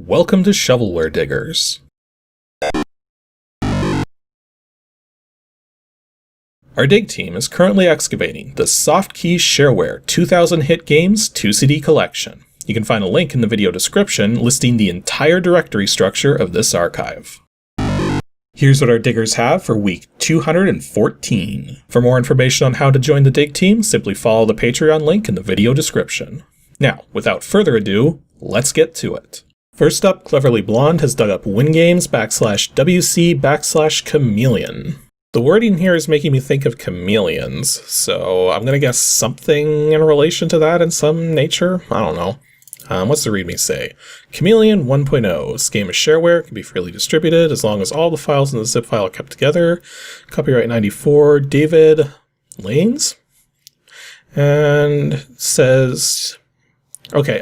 Welcome to Shovelware Diggers. Our dig team is currently excavating the Softkey Shareware 2000 hit games 2CD collection. You can find a link in the video description listing the entire directory structure of this archive. Here's what our diggers have for week 214. For more information on how to join the dig team, simply follow the Patreon link in the video description. Now, without further ado, let's get to it. First up, Cleverly Blonde has dug up WINGAMES /WC/CHAMELEN. The wording here is making me think of chameleons, so I'm gonna guess something in relation to that in some nature? I don't know. What's the readme say? CHAMELEN 1.0. This game is shareware, can be freely distributed as long as all the files in the zip file are kept together. Copyright 94, David Lanes. And says... okay.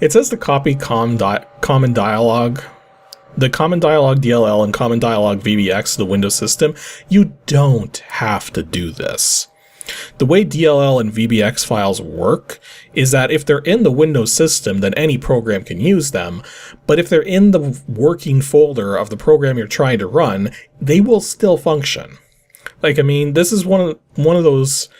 It says the copy common dialog. The common dialog DLL and common dialog VBX to the Windows system. You don't have to do this. The way DLL and VBX files work is that if they're in the Windows system, then any program can use them. But if they're in the working folder of the program you're trying to run, they will still function. Like, I mean, this is one of those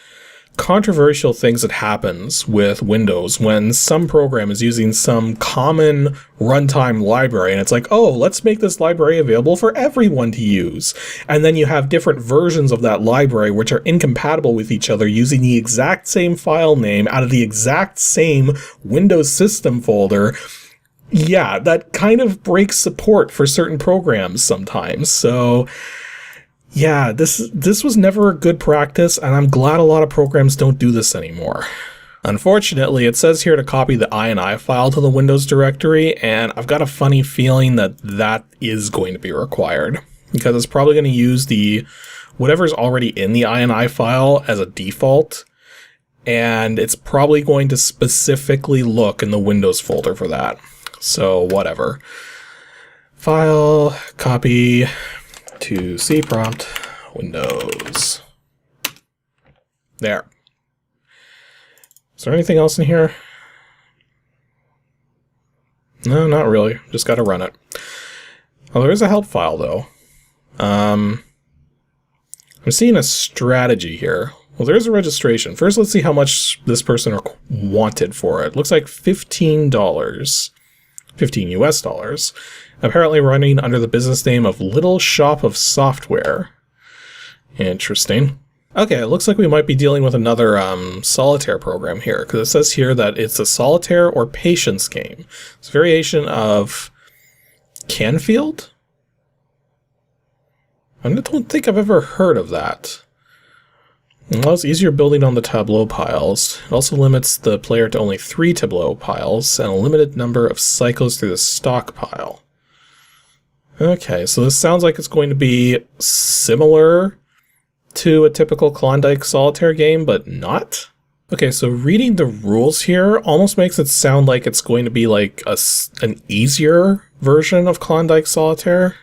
controversial things that happens with Windows when some program is using some common runtime library and it's like, oh, let's make this library available for everyone to use. And then you have different versions of that library which are incompatible with each other using the exact same file name out of the exact same Windows system folder. Yeah, that kind of breaks support for certain programs sometimes. So yeah, this was never a good practice, and I'm glad a lot of programs don't do this anymore. Unfortunately, it says here to copy the INI file to the Windows directory, and I've got a funny feeling that that is going to be required, because it's probably going to use the whatever's already in the INI file as a default, and it's probably going to specifically look in the Windows folder for that. So whatever. File, copy to C prompt, Windows. There. Is there anything else in here? No, not really. Just gotta run it. Well, there is a help file though. I'm seeing a strategy here. Well, there's a registration. First, let's see how much this person wanted for it. Looks like $15. 15 US dollars. Apparently running under the business name of Little Shop of Software. Interesting. Okay, it looks like we might be dealing with another solitaire program here, because it says here that it's a solitaire or patience game. It's a variation of Canfield? I don't think I've ever heard of that. It allows easier building on the tableau piles. It also limits the player to only 3 tableau piles and a limited number of cycles through the stock pile. Okay, so this sounds like it's going to be similar to a typical Klondike solitaire game, but not? Okay, so reading the rules here almost makes it sound like it's going to be like an easier version of Klondike solitaire.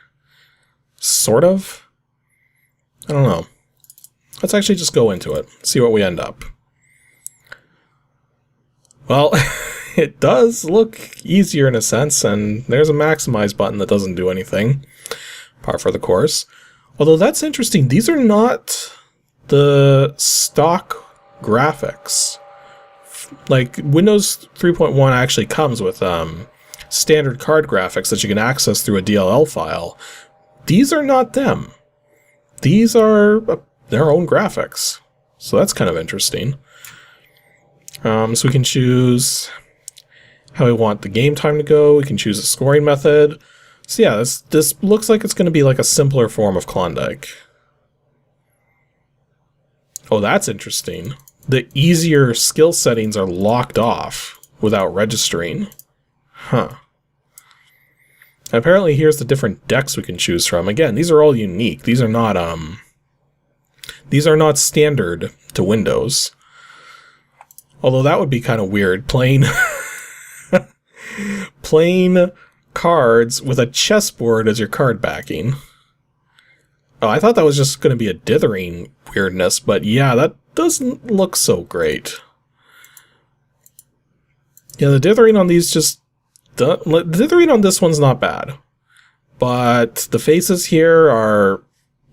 Sort of? I don't know. Let's actually just go into it, see what we end up. Well, it does look easier in a sense, and there's a maximize button that doesn't do anything. Par for the course. Although that's interesting, these are not the stock graphics. Like, Windows 3.1 actually comes with standard card graphics that you can access through a DLL file. These are not them. These are their own graphics. So that's kind of interesting. So we can choose how we want the game time to go. We can choose a scoring method. So yeah, this looks like it's going to be like a simpler form of Klondike. Oh, that's interesting. The easier skill settings are locked off without registering. Huh. Apparently here's the different decks we can choose from. Again, these are all unique. These are not standard to Windows. Although that would be kind of weird, playing cards with a chessboard as your card backing. Oh, I thought that was just going to be a dithering weirdness, but yeah, that doesn't look so great. Yeah, the dithering on these just the dithering on this one's not bad. But the faces here are,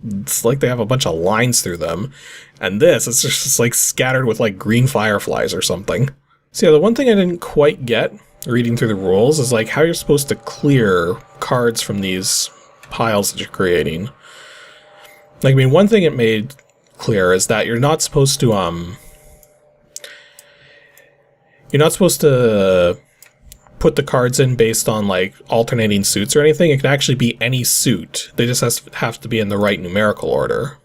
it's like they have a bunch of lines through them. And this, it's just like scattered with like green fireflies or something. So yeah, the one thing I didn't quite get reading through the rules is like how you're supposed to clear cards from these piles that you're creating. Like, I mean, one thing it made clear is that you're not supposed to put the cards in based on like alternating suits or anything. It can actually be any suit. They just have to be in the right numerical order.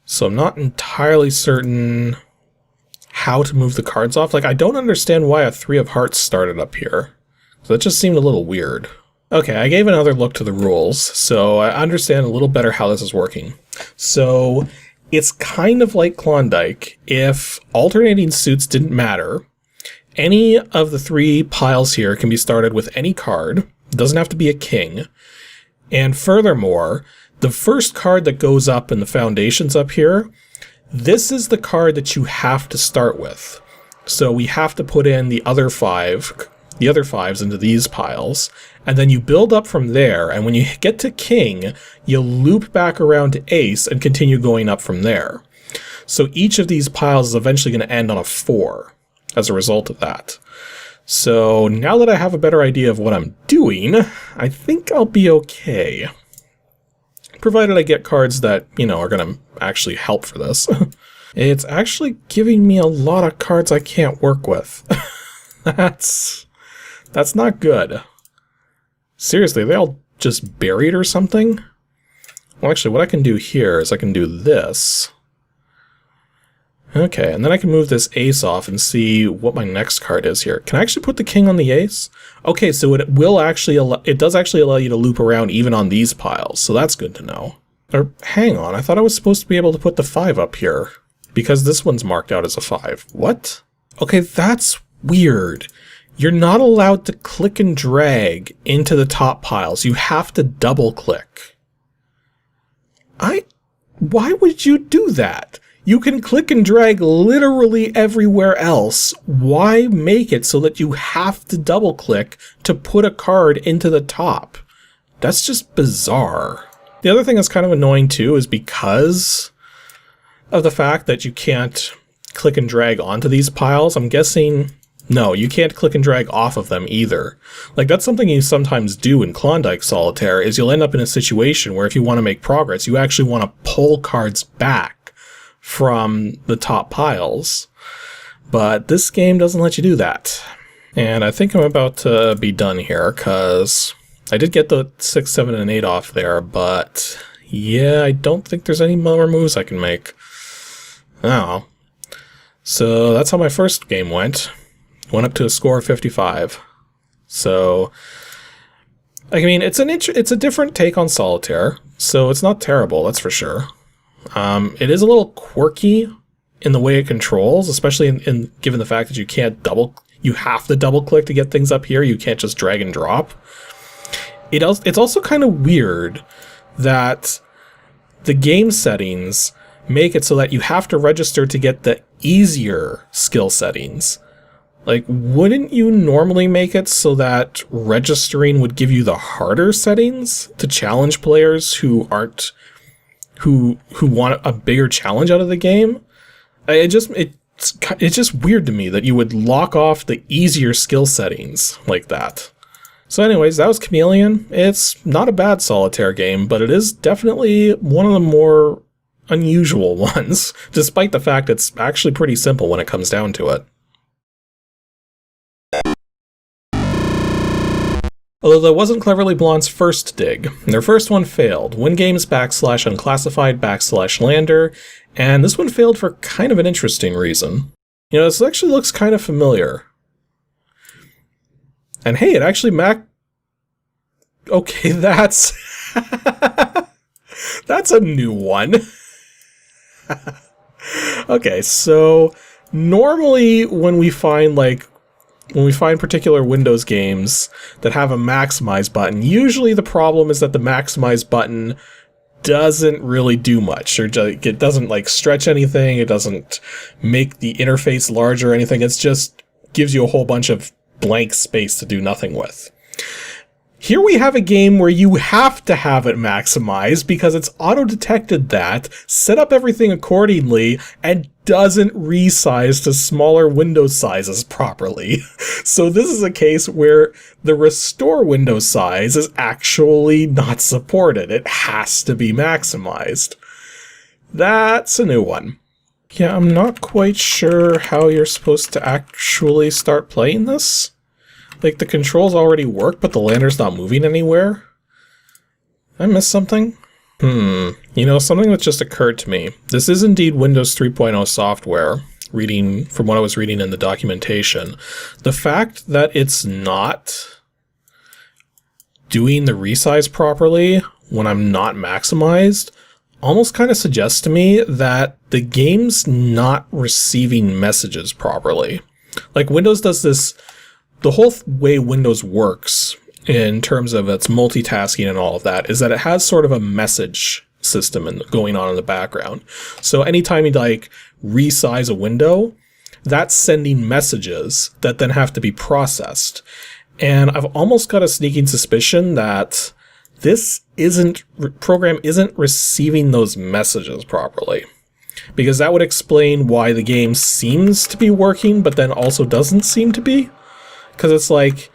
So I'm not entirely certain how to move the cards off. Like, I don't understand why a 3 of hearts started up here. So that just seemed a little weird. Okay, I gave another look to the rules, so I understand a little better how this is working. So it's kind of like Klondike. If alternating suits didn't matter, any of the 3 piles here can be started with any card. It doesn't have to be a king. And furthermore, the first card that goes up in the foundations up here, this is the card that you have to start with. So we have to put in the other 5s into these piles, and then you build up from there, and when you get to king, you loop back around to ace and continue going up from there. So each of these piles is eventually going to end on a 4 as a result of that. So now that I have a better idea of what I'm doing, I think I'll be okay. Provided I get cards that, you know, are going to actually help for this. It's actually giving me a lot of cards I can't work with. That's not good. Seriously, are they all just buried or something? Well, actually, what I can do here is I can do this. Okay, and then I can move this ace off and see what my next card is here. Can I actually put the king on the ace? Okay, so it does actually allow you to loop around even on these piles, so that's good to know. Or, hang on, I thought I was supposed to be able to put the 5 up here, because this one's marked out as a 5. What? Okay, that's weird. You're not allowed to click and drag into the top piles. You have to double click. Why would you do that? You can click and drag literally everywhere else. Why make it so that you have to double click to put a card into the top? That's just bizarre. The other thing that's kind of annoying too is because of the fact that you can't click and drag onto these piles, I'm guessing, no, you can't click and drag off of them either. Like, that's something you sometimes do in Klondike Solitaire, is you'll end up in a situation where if you want to make progress, you actually want to pull cards back from the top piles. But this game doesn't let you do that. And I think I'm about to be done here, because I did get the 6, 7, and 8 off there, but yeah, I don't think there's any more moves I can make. Oh. So that's how my first game went. Went up to a score of 55. So, I mean, it's a different take on Solitaire, so it's not terrible, that's for sure. It is a little quirky in the way it controls, especially in given the fact that you have to double click to get things up here. You can't just drag and drop. It's also kind of weird that the game settings make it so that you have to register to get the easier skill settings. Like, wouldn't you normally make it so that registering would give you the harder settings to challenge players who want a bigger challenge out of the game? It's just weird to me that you would lock off the easier skill settings like that. So anyways, that was Chameleon. It's not a bad Solitaire game, but it is definitely one of the more unusual ones, despite the fact it's actually pretty simple when it comes down to it. Although that wasn't Cleverly Blonde's first dig. Their first one failed. WINGAMES /unclassified/lander, and this one failed for kind of an interesting reason. You know, this actually looks kind of familiar. And hey, it actually okay, that's... that's a new one. Okay, so normally when we find particular Windows games that have a maximize button, usually the problem is that the maximize button doesn't really do much, or it doesn't like stretch anything, it doesn't make the interface larger or anything, it just gives you a whole bunch of blank space to do nothing with. Here we have a game where you have to have it maximized because it's auto-detected that, set up everything accordingly, and doesn't resize to smaller window sizes properly. So this is a case where the restore window size is actually not supported. It has to be maximized. That's a new one. Yeah, I'm not quite sure how you're supposed to actually start playing this. Like, the controls already work, but the lander's not moving anywhere? Did I miss something? You know, something that just occurred to me. This is indeed Windows 3.0 software, reading from what I was reading in the documentation. The fact that it's not doing the resize properly when I'm not maximized almost kind of suggests to me that the game's not receiving messages properly. Like, Windows does this. The whole way Windows works in terms of its multitasking and all of that is that it has sort of a message system going on in the background. So anytime you like resize a window, that's sending messages that then have to be processed. And I've almost got a sneaking suspicion that this program isn't receiving those messages properly. Because that would explain why the game seems to be working, but then also doesn't seem to be. Because it's like,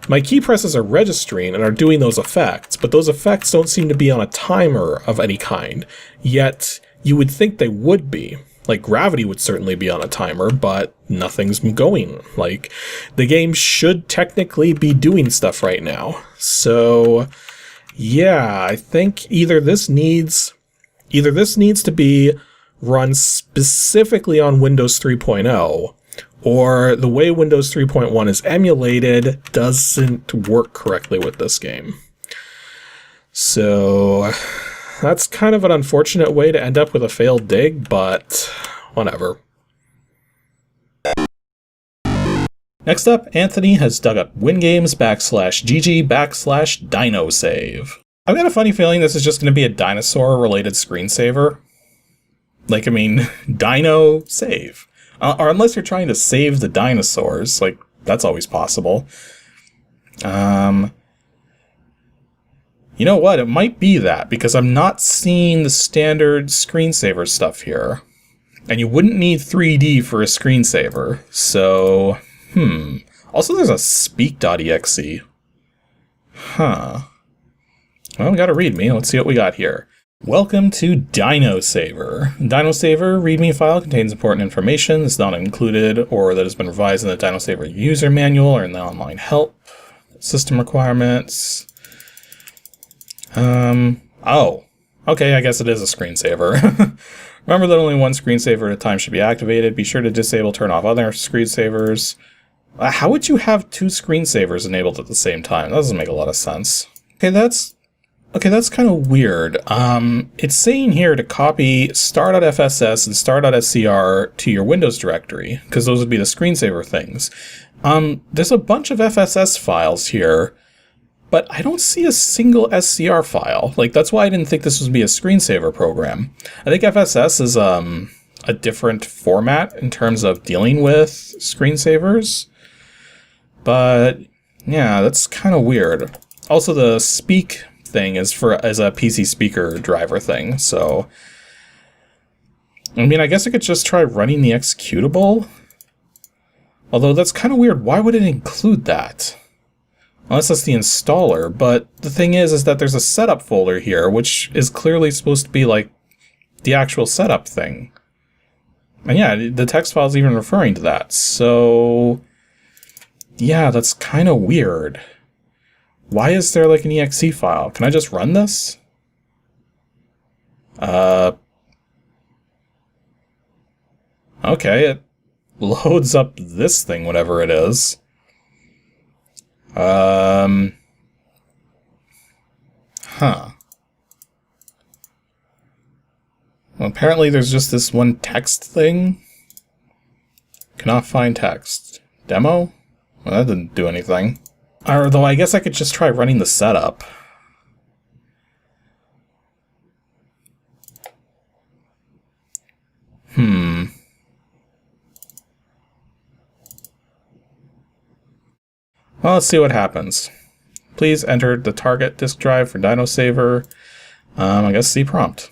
my key presses are registering and are doing those effects, but those effects don't seem to be on a timer of any kind. Yet, you would think they would be. Like, gravity would certainly be on a timer, but nothing's going. Like, the game should technically be doing stuff right now. So, yeah, I think either this needs to be run specifically on Windows 3.0, or the way Windows 3.1 is emulated doesn't work correctly with this game. So that's kind of an unfortunate way to end up with a failed dig, but whatever. Next up, Anthony has dug up WINGAMES /GG/DINOSAVE. I've got a funny feeling this is just going to be a dinosaur-related screensaver. Like, I mean, Dino Save. Or unless you're trying to save the dinosaurs, like, that's always possible. You know what? It might be that, because I'm not seeing the standard screensaver stuff here. And you wouldn't need 3D for a screensaver, so... Also, there's a speak.exe. Huh. Well, we gotta read me. Let's see what we got here. Welcome to DinoSaver. DinoSaver README file contains important information that's not included or that has been revised in the DinoSaver user manual or in the online help. System requirements. Oh. Okay, I guess it is a screensaver. Remember that only one screensaver at a time should be activated. Be sure to disable, turn off other screensavers. How would you have two screensavers enabled at the same time? That doesn't make a lot of sense. Okay, that's kind of weird. It's saying here to copy star.fss and star.scr to your Windows directory, because those would be the screensaver things. There's a bunch of FSS files here, but I don't see a single SCR file. Like, that's why I didn't think this would be a screensaver program. I think FSS is a different format in terms of dealing with screensavers. But yeah, that's kind of weird. Also, the speak thing is as a PC speaker driver thing, so I mean, I guess I could just try running the executable. Although that's kind of weird. Why would it include that? Unless that's the installer. But the thing is that there's a setup folder here, which is clearly supposed to be like the actual setup thing. And yeah, the text file is even referring to that. So yeah, that's kind of weird. Why is there like an exe file? Can I just run this? Okay, it loads up this thing, whatever it is. Huh. Well, apparently there's just this one text thing. Cannot find text. Demo? Well, that didn't do anything. Although I guess I could just try running the setup. Well, let's see what happens. Please enter the target disk drive for DinoSaver. I guess C prompt.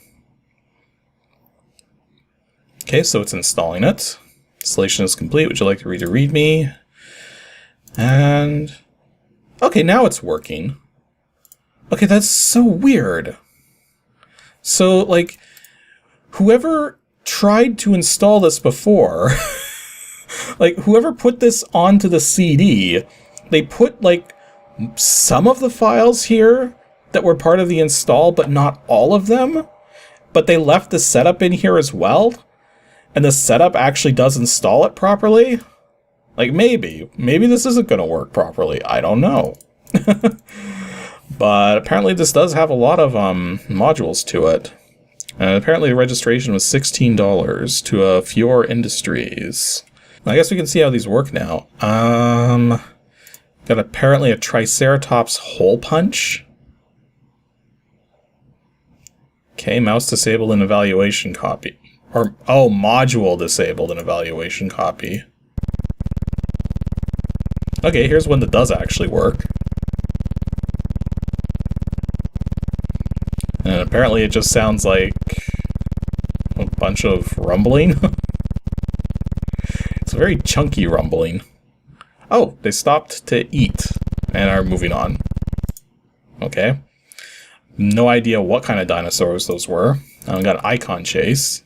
Okay, so it's installing it. Installation is complete. Would you like to read a README? And... okay, now it's working. Okay, that's so weird. So, like, whoever tried to install this before, like, whoever put this onto the CD, they put, like, some of the files here that were part of the install, but not all of them. But they left the setup in here as well. And the setup actually does install it properly. Like, maybe this isn't going to work properly. I don't know. But apparently this does have a lot of modules to it. And apparently the registration was $16 to Fior Industries. I guess we can see how these work now. Got apparently a Triceratops hole punch. Okay, mouse disabled in evaluation copy. Or, oh, module disabled in evaluation copy. Okay, here's one that does actually work. And apparently it just sounds like a bunch of rumbling. It's a very chunky rumbling. Oh, they stopped to eat and are moving on. Okay. No idea what kind of dinosaurs those were. We got an icon chase.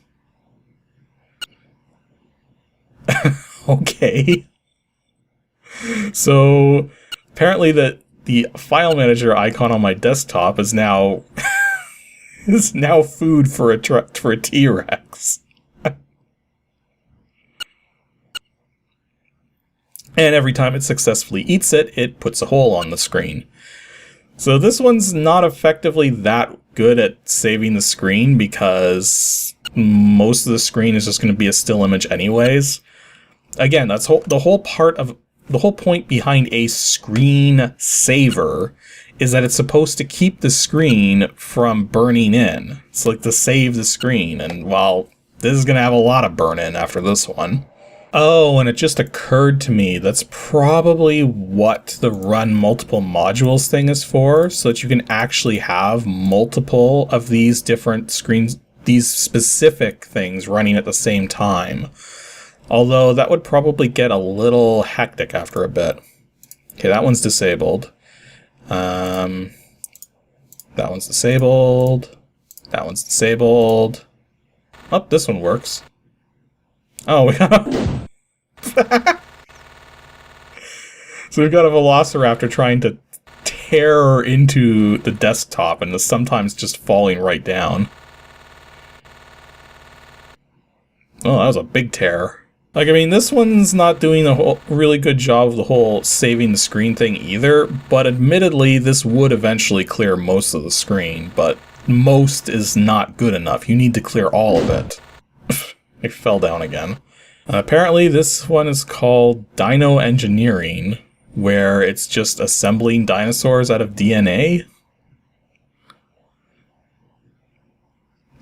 Okay. So apparently the file manager icon on my desktop is now food for a T-Rex. And every time it successfully eats it, it puts a hole on the screen. So this one's not effectively that good at saving the screen because most of the screen is just going to be a still image anyways. Again, that's the whole point behind a screen saver is that it's supposed to keep the screen from burning in. It's like to save the screen, and well, this is going to have a lot of burn in after this one. Oh, and it just occurred to me, that's probably what the run multiple modules thing is for, so that you can actually have multiple of these different screens, these specific things running at the same time. Although that would probably get a little hectic after a bit. Okay, that one's disabled. That one's disabled. That one's disabled. Oh, this one works. Oh, we got so we've got a Velociraptor trying to tear into the desktop and is sometimes just falling right down. Oh, that was a big tear. Like, I mean, this one's not doing a really good job of the whole saving the screen thing either, but admittedly, this would eventually clear most of the screen, but most is not good enough. You need to clear all of it. It fell down again. Apparently, this one is called Dino Engineering, where it's just assembling dinosaurs out of DNA.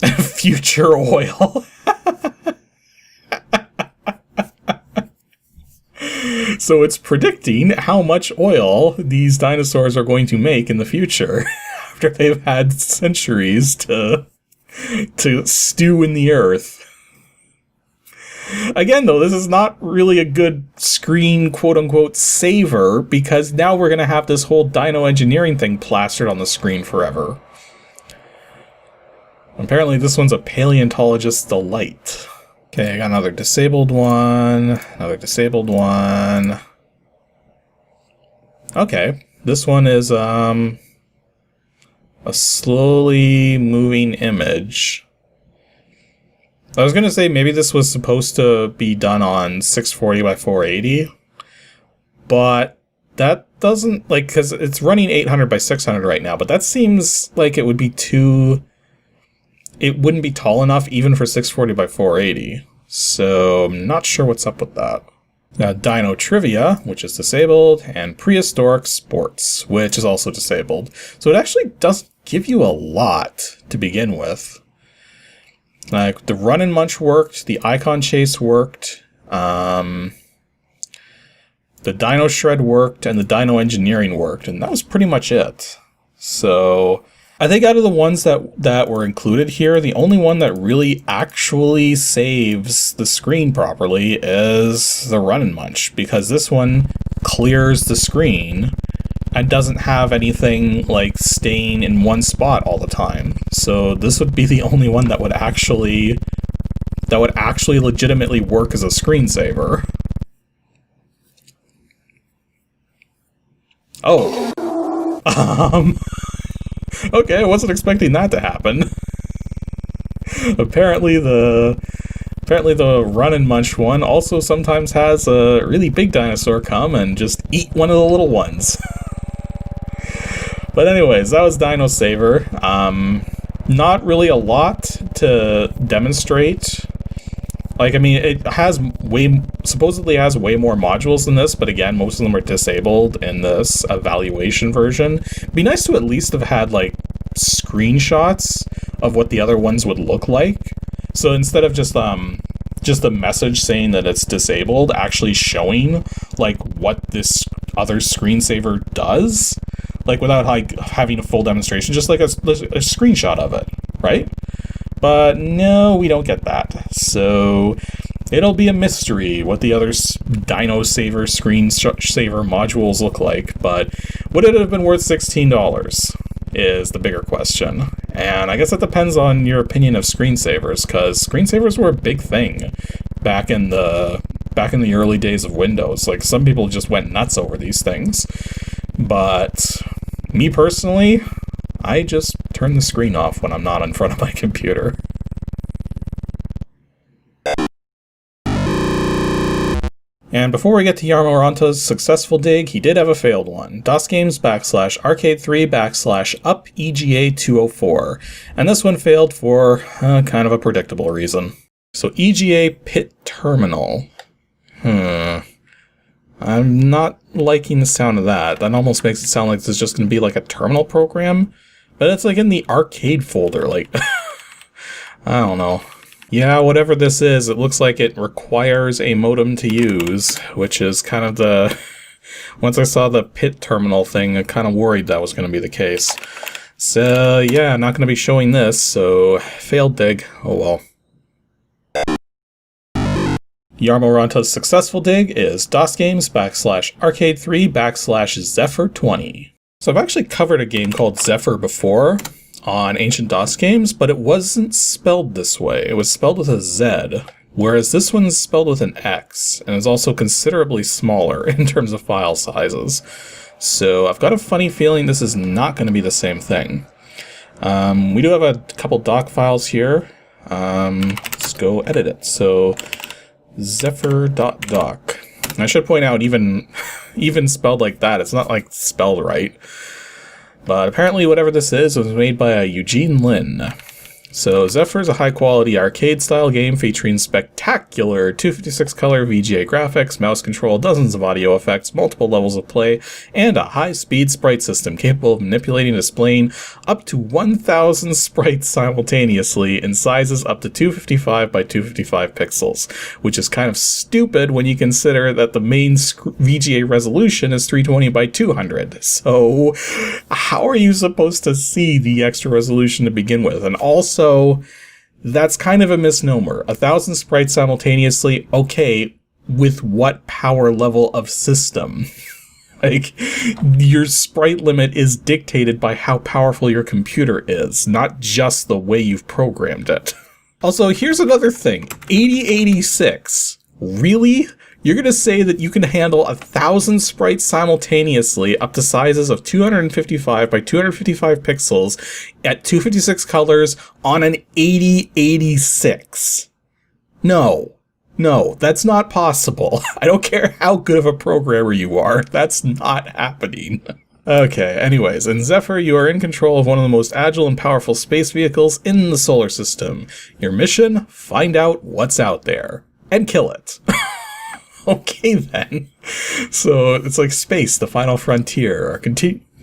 Future oil. So it's predicting how much oil these dinosaurs are going to make in the future after they've had centuries to stew in the earth. Again, though, this is not really a good screen quote-unquote saver because now we're going to have this whole dino engineering thing plastered on the screen forever. Apparently this one's a paleontologist's delight. Okay, I got another disabled one, another disabled one. Okay, this one is a slowly moving image. I was going to say maybe this was supposed to be done on 640 by 480, but that doesn't, like, because it's running 800 by 600 right now, but that seems like it would be too... it wouldn't be tall enough even for 640 by 480, so I'm not sure what's up with that. Now, Dino Trivia, which is disabled, and Prehistoric Sports, which is also disabled. So it actually does give you a lot to begin with. Like, the Run and Munch worked, the Icon Chase worked, The Dino Shred worked, and the Dino Engineering worked, and that was pretty much it. So I think out of the ones that were included here, the only one that really actually saves the screen properly is the Run and Munch, because this one clears the screen and doesn't have anything like staying in one spot all the time. So this would be the only one that would actually legitimately work as a screensaver. Oh. Okay, I wasn't expecting that to happen. Apparently the Run and Munch one also sometimes has a really big dinosaur come and just eat one of the little ones. But anyways, that was DINOSAVE. Not really a lot to demonstrate. Like, I mean, it supposedly has way more modules than this, but again, most of them are disabled in this evaluation version. It'd be nice to at least have had, like, screenshots of what the other ones would look like. So instead of just a message saying that it's disabled, actually showing, like, what this other screensaver does, like, without, like, having a full demonstration, just like a screenshot of it, right? But no, we don't get that. So it'll be a mystery what the other DINOSAVE screensaver modules look like. But would it have been worth $16 is the bigger question. And I guess it depends on your opinion of screensavers, because screensavers were a big thing back in the early days of Windows. Like, some people just went nuts over these things. But me personally, I just turn the screen off when I'm not in front of my computer. And before we get to Jarmo Ranta's successful dig, he did have a failed one. DOSGAMES /arcade3 /up EGA 204. And this one failed for kind of a predictable reason. So EGA Pit Terminal. I'm not liking the sound of that. That almost makes it sound like this is just going to be like a terminal program. But it's like in the arcade folder, like, I don't know. Yeah, whatever this is, it looks like it requires a modem to use, which is kind of the... Once I saw the pit terminal thing, I kind of worried that was going to be the case. So, yeah, not going to be showing this, so failed dig. Oh well. Jarmo Ranta's successful dig is DOSGAMES /arcade3 /Zephyr20. So I've actually covered a game called Zephyr before on Ancient DOS Games, but it wasn't spelled this way. It was spelled with a Z, whereas this one's spelled with an X, and is also considerably smaller in terms of file sizes. So I've got a funny feeling this is not going to be the same thing. We do have a couple doc files here. Let's go edit it. So Zephyr.doc. I should point out, even spelled like that, it's not like spelled right. But apparently whatever this is was made by a Eugene Lin. So Zephyr is a high-quality arcade-style game featuring spectacular 256-color VGA graphics, mouse control, dozens of audio effects, multiple levels of play, and a high-speed sprite system capable of manipulating and displaying up to 1,000 sprites simultaneously in sizes up to 255 by 255 pixels, which is kind of stupid when you consider that the main VGA resolution is 320 by 200. So how are you supposed to see the extra resolution to begin with? And also, that's kind of a misnomer. 1,000 sprites simultaneously, okay, with what power level of system? Like, your sprite limit is dictated by how powerful your computer is, not just the way you've programmed it. Also, here's another thing. 8086. Really? You're going to say that you can handle 1,000 sprites simultaneously up to sizes of 255 by 255 pixels at 256 colors on an 8086. No, that's not possible. I don't care how good of a programmer you are. That's not happening. Okay, anyways, in Zephyr, you are in control of one of the most agile and powerful space vehicles in the solar system. Your mission? Find out what's out there. And kill it. Okay then. So it's like space, the final frontier.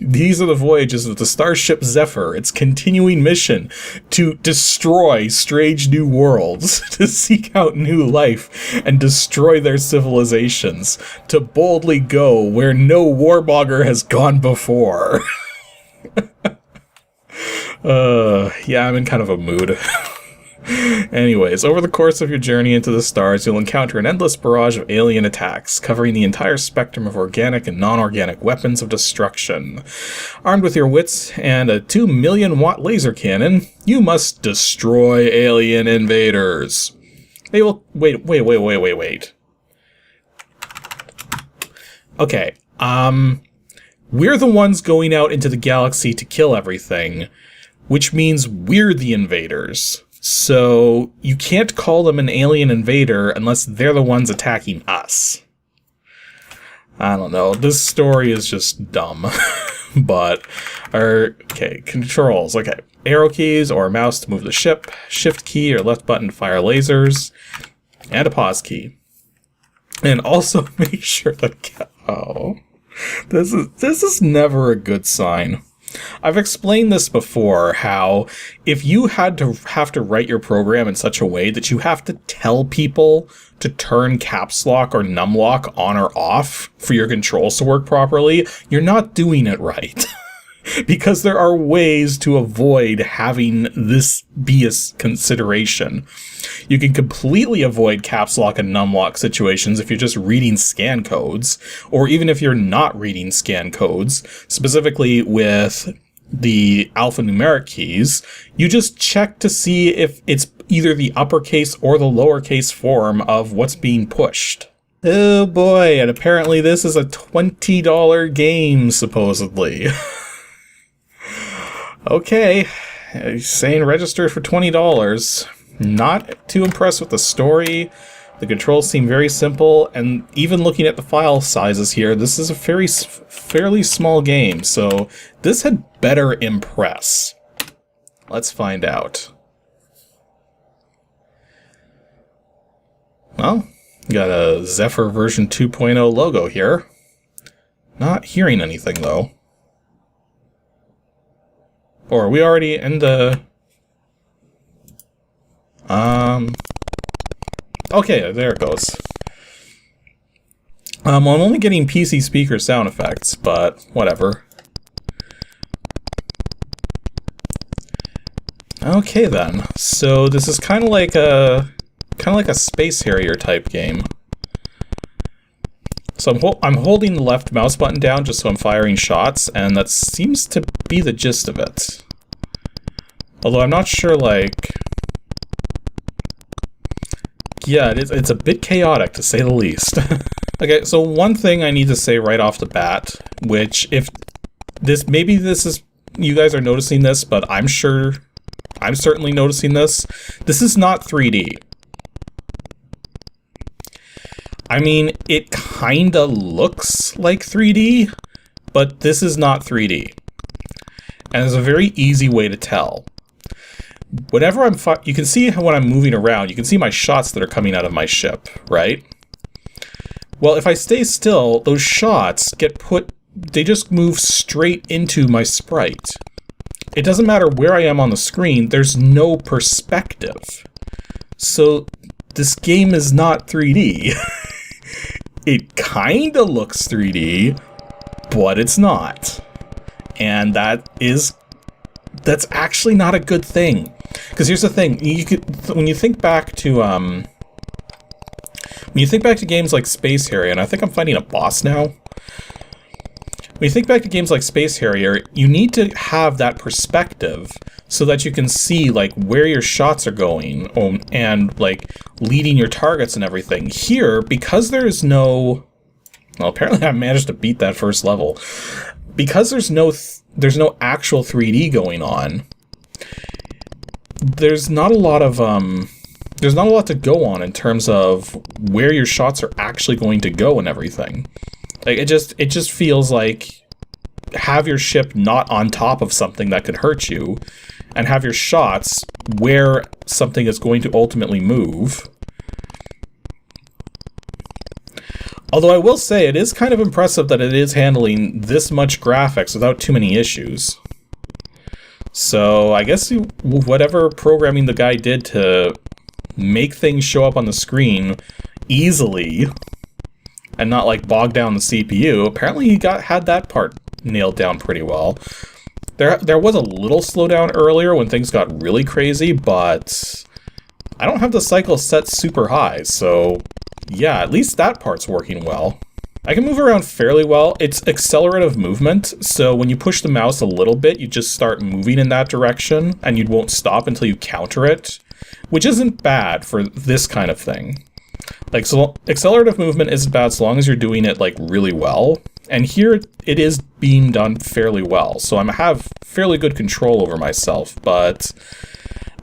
These are the voyages of the starship Zephyr, its continuing mission to destroy strange new worlds, to seek out new life, and destroy their civilizations, to boldly go where no warmonger has gone before. Yeah, I'm in kind of a mood. Anyways, over the course of your journey into the stars, you'll encounter an endless barrage of alien attacks, covering the entire spectrum of organic and non-organic weapons of destruction. Armed with your wits and a 2 million watt laser cannon, you must destroy alien invaders. They will... Wait. Okay, we're the ones going out into the galaxy to kill everything, which means we're the invaders. So you can't call them an alien invader unless they're the ones attacking us. I don't know. This story is just dumb. But, okay, controls. Okay, arrow keys or mouse to move the ship, shift key or left button to fire lasers, and a pause key. And also make sure that... Oh, this is never a good sign. I've explained this before, how if you have to write your program in such a way that you have to tell people to turn caps lock or num lock on or off for your controls to work properly, you're not doing it right. Because there are ways to avoid having this be a consideration. You can completely avoid caps lock and num lock situations if you're just reading scan codes, or even if you're not reading scan codes, specifically with the alphanumeric keys, you just check to see if it's either the uppercase or the lowercase form of what's being pushed. Oh boy, and apparently this is a $20 game, supposedly. Okay, saying register for $20. Not too impressed with the story. The controls seem very simple, and even looking at the file sizes here, this is a fairly small game, so this had better impress. Let's find out. Well, got a Zephyr version 2.0 logo here. Not hearing anything, though. Or are we already in the... Okay, there it goes. I'm only getting PC speaker sound effects, but whatever. Okay then, so this is kind of like a Space Harrier type game. So I'm holding the left mouse button down just so I'm firing shots, and that seems to be the gist of it. Although I'm not sure, like... Yeah, it's a bit chaotic, to say the least. Okay, so one thing I need to say right off the bat, which maybe this is, you guys are noticing this, but I'm certainly noticing this. This is not 3D. I mean, it kinda looks like 3D, but this is not 3D. And there's a very easy way to tell. Whenever you can see how when I'm moving around, you can see my shots that are coming out of my ship, right? Well, if I stay still, those shots they just move straight into my sprite. It doesn't matter where I am on the screen, there's no perspective. So, this game is not 3D. It kinda looks 3D, but it's not. And that's actually not a good thing. Because here's the thing, when you think back to games like Space Harrier, and I think I'm fighting a boss now. When you think back to games like Space Harrier, you need to have that perspective so that you can see like where your shots are going and like leading your targets and everything. Here, because there's no... Well, apparently I managed to beat that first level. Because there's no actual 3D going on, there's not a lot to go on in terms of where your shots are actually going to go and everything. Like it just feels like have your ship not on top of something that could hurt you, and have your shots where something is going to ultimately move. Although I will say, it is kind of impressive that it is handling this much graphics without too many issues. So I guess whatever programming the guy did to make things show up on the screen easily and not like bog down the CPU, apparently he had that part nailed down pretty well. There was a little slowdown earlier when things got really crazy, but I don't have the cycle set super high, so yeah, at least that part's working well. I can move around fairly well. It's accelerative movement, so when you push the mouse a little bit, you just start moving in that direction, and you won't stop until you counter it, which isn't bad for this kind of thing. Like, so accelerative movement isn't bad so long as you're doing it, like, really well. And here, it is being done fairly well, so I have fairly good control over myself, but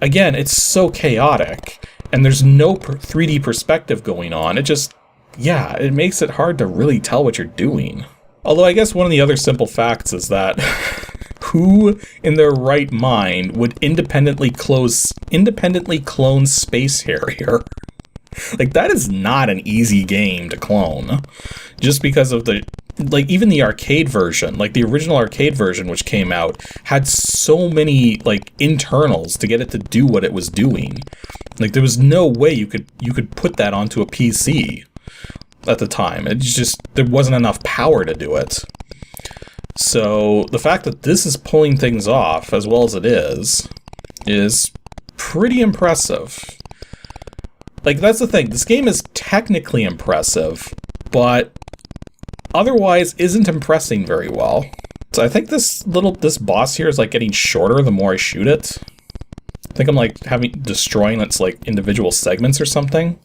again, it's so chaotic, and there's no 3D perspective going on. It just, yeah, it makes it hard to really tell what you're doing. Although I guess one of the other simple facts is that who in their right mind would independently clone Space Harrier? Like, that is not an easy game to clone. Just because of the, like, even the arcade version, like the original arcade version which came out, had so many, like, internals to get it to do what it was doing. Like, there was no way you could put that onto a PC at the time. It's just, there wasn't enough power to do it. So, the fact that this is pulling things off, as well as it is pretty impressive. Like, that's the thing, this game is technically impressive, but otherwise isn't impressing very well. So I think this boss here is like getting shorter the more I shoot it. I think I'm like destroying its like individual segments or something.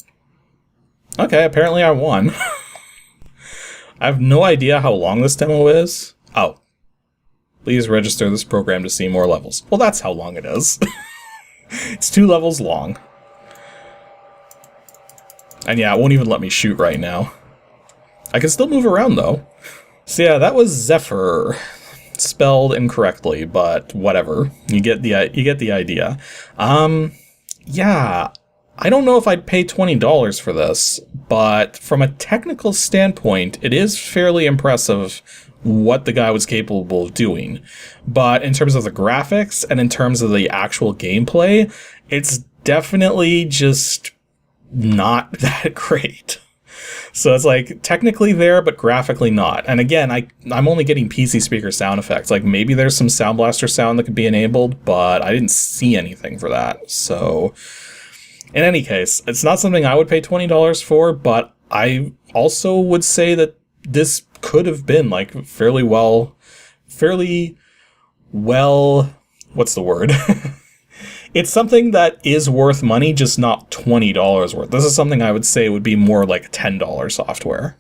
Okay, apparently I won. I have no idea how long this demo is. Oh. Please register this program to see more levels. Well, that's how long it is. It's 2 levels long. And yeah, it won't even let me shoot right now. I can still move around, though. So yeah, that was Zephyr. Spelled incorrectly, but whatever. You get the idea. Yeah, I don't know if I'd pay $20 for this, but from a technical standpoint, it is fairly impressive what the guy was capable of doing. But in terms of the graphics and in terms of the actual gameplay, it's definitely just not that great. So it's like technically there, but graphically not. And again, I'm only getting PC speaker sound effects. Like maybe there's some Sound Blaster sound that could be enabled, but I didn't see anything for that. So in any case, it's not something I would pay $20 for, but I also would say that this could have been like fairly well, what's the word? It's something that is worth money, just not $20 worth. This is something I would say would be more like $10 software.